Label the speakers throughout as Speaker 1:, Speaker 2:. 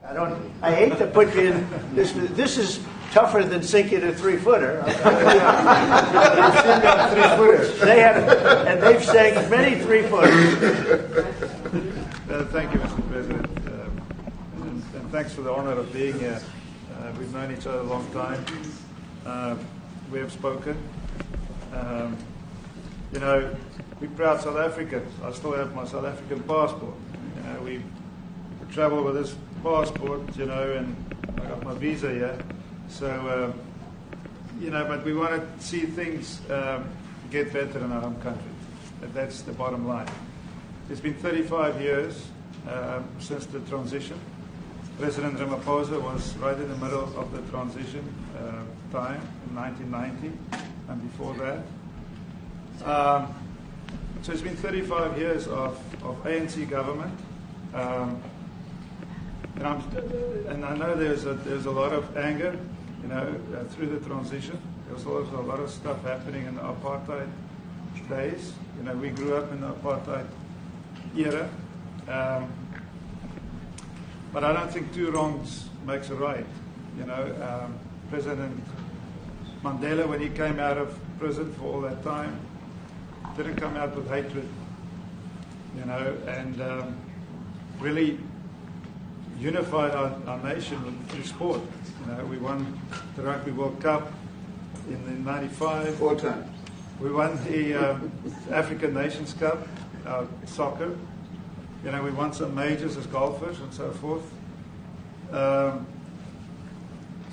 Speaker 1: I hate to put you in this. This is tougher than sinking a 3-footer. They have, and they've sank many 3-footers.
Speaker 2: Thank you, Mr. President, and thanks for the honor of being here. We've known each other a long time. We have spoken. We're proud South Africans. I still have my South African passport. We travel with this passport, and I got my visa here. So, but we want to see things get better in our home country. That's the bottom line. It's been 35 years since the transition. President Ramaphosa was right in the middle of the transition time in 1990 and before that. So it's been 35 years of ANC government. And I know there's a lot of anger, through the transition. There was also a lot of stuff happening in the apartheid days. We grew up in the apartheid era. But I don't think two wrongs makes a right. President Mandela, when he came out of prison for all that time, didn't come out with hatred, and really unified our nation through sport. We won the Rugby World Cup in '95.
Speaker 3: 4 times.
Speaker 2: We won the African Nations Cup, soccer. We won some majors as golfers and so forth.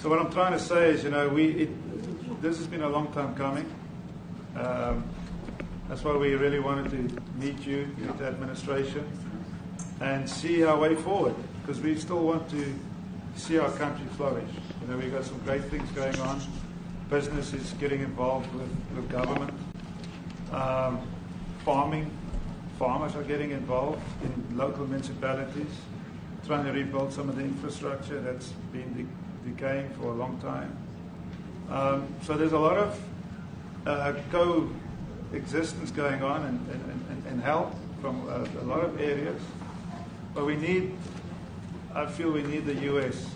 Speaker 2: So what I'm trying to say is, this has been a long time coming. That's why we really wanted to meet you, meet the administration, and see our way forward, because we still want to see our country flourish. We've got some great things going on. Business is getting involved with government. Farmers are getting involved in local municipalities, trying to rebuild some of the infrastructure that's been decaying for a long time. So there's a lot of coexistence going on and help from a lot of areas. But I feel we need the U.S.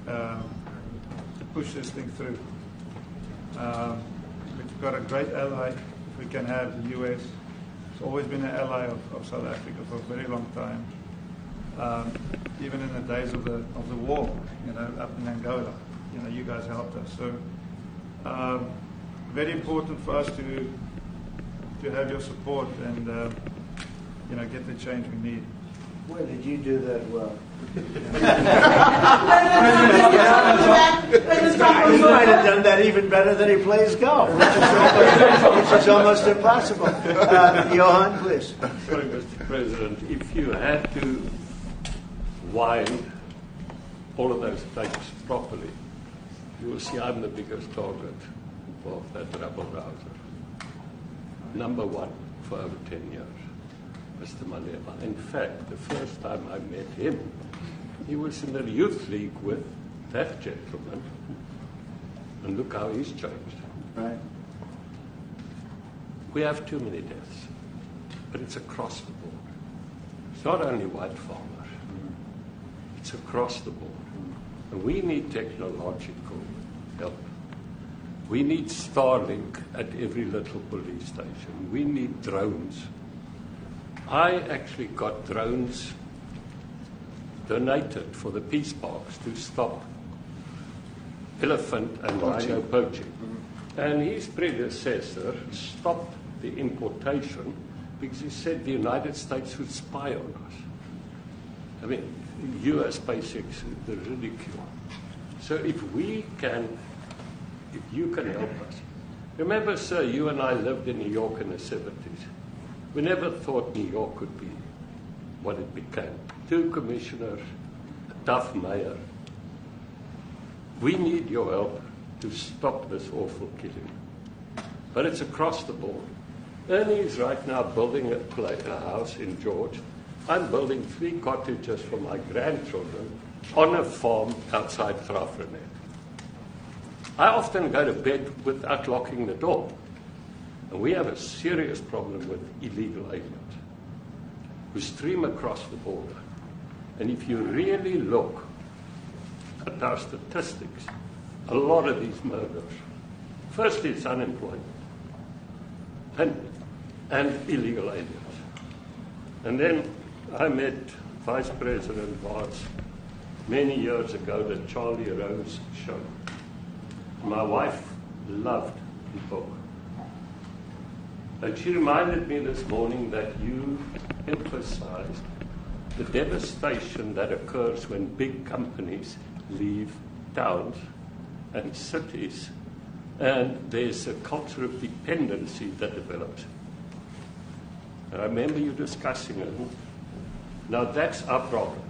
Speaker 2: To push this thing through. We've got a great ally if we can have the U.S. It's always been an ally of South Africa for a very long time. Even in the days of the war, up in Angola, you guys helped us. So very important for us to have your support and get the change we need.
Speaker 1: Where did you do that well? You might have done that even better than he plays golf, which is almost impossible. Johan, please.
Speaker 4: Sorry, Mr. President, if you had to wind all of those tapes properly, you will see I'm the biggest target of that rabble-rouser. Number one for over 10 years. Mr. Malema. In fact, the first time I met him, he was in the youth league with that gentleman. And look how he's changed.
Speaker 1: Right.
Speaker 4: We have too many deaths, but it's across the board. It's not only white farmers. It's across the board. And we need technological help. We need Starlink at every little police station. We need drones. I actually got drones donated for the peace parks to stop elephant and rhino poaching. And his predecessor stopped the importation because he said the United States would spy on us. I mean, US basics, the ridicule. So if you can help us. Remember, sir, you and I lived in New York in the 70s. We never thought New York could be what it became. 2 commissioners, a tough mayor. We need your help to stop this awful killing. But it's across the board. Ernie is right now building a house in George. I'm building 3 cottages for my grandchildren on a farm outside Graaff-Reinet. I often go to bed without locking the door. And we have a serious problem with illegal aliens who stream across the border. And if you really look at our statistics, a lot of these murders, first it's unemployment and illegal aliens. And then I met Vice President Barnes many years ago, the Charlie Rose show. My wife loved the book. And she reminded me this morning that you emphasized the devastation that occurs when big companies leave towns and cities, and there's a culture of dependency that develops. And I remember you discussing it. Now that's our problem.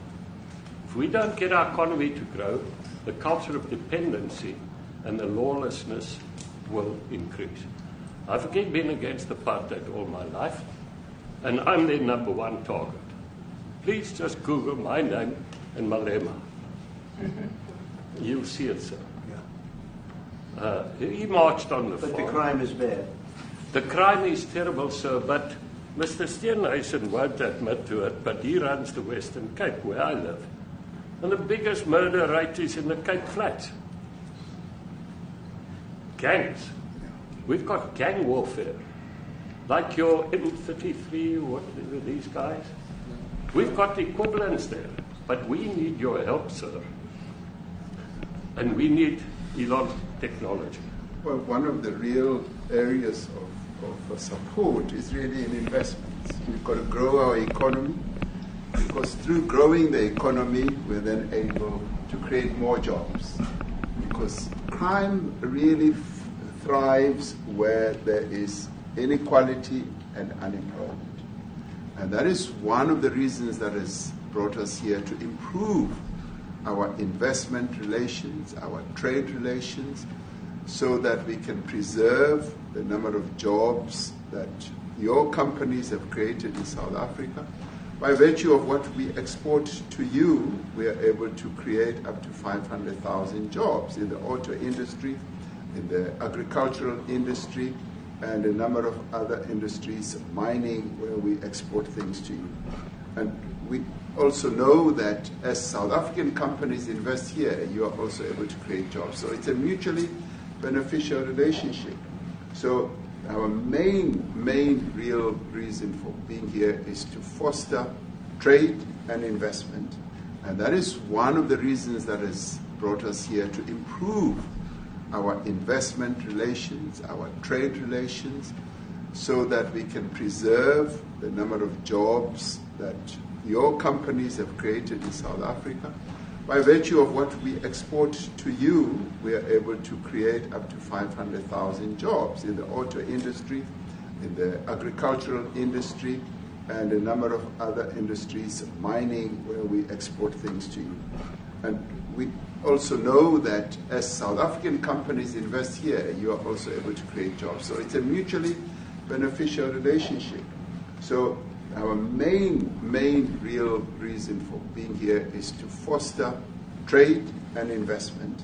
Speaker 4: If we don't get our economy to grow, the culture of dependency and the lawlessness will increase. I've again been against apartheid all my life, and I'm their number one target. Please just Google my name and Malema. You'll see it, sir. He marched on the farm.
Speaker 1: But the crime is bad.
Speaker 4: The crime is terrible, sir, but Mr. Steenhuisen won't admit to it, but he runs the Western Cape, where I live. And the biggest murder rate is in the Cape Flats. Gangs. We've got gang warfare. Like your M33, what are these guys? We've got the equivalents there. But we need your help, sir. And we need Elon technology.
Speaker 3: Well, one of the real areas of support is really in investments. We've got to grow our economy, because through growing the economy, we're then able to create more jobs. Because crime really thrives where there is inequality and unemployment. And that is one of the reasons that has brought us here, to improve our investment relations, our trade relations, so that we can preserve the number of jobs that your companies have created in South Africa. By virtue of what we export to you, we are able to create up to 500,000 jobs in the auto industry, in the agricultural industry, and a number of other industries, mining, where we export things to you. And we also know that as South African companies invest here, you are also able to create jobs. So it's a mutually beneficial relationship. So our main real reason for being here is to foster trade and investment. And that is one of the reasons that has brought us here, to improve our investment relations, our trade relations, so that we can preserve the number of jobs that your companies have created in South Africa. By virtue of what we export to you, we are able to create up to 500,000 jobs in the auto industry, in the agricultural industry, and a number of other industries, mining, where we export things to you. And we also know that as South African companies invest here, you are also able to create jobs. So it's a mutually beneficial relationship. So our main real reason for being here is to foster trade and investment.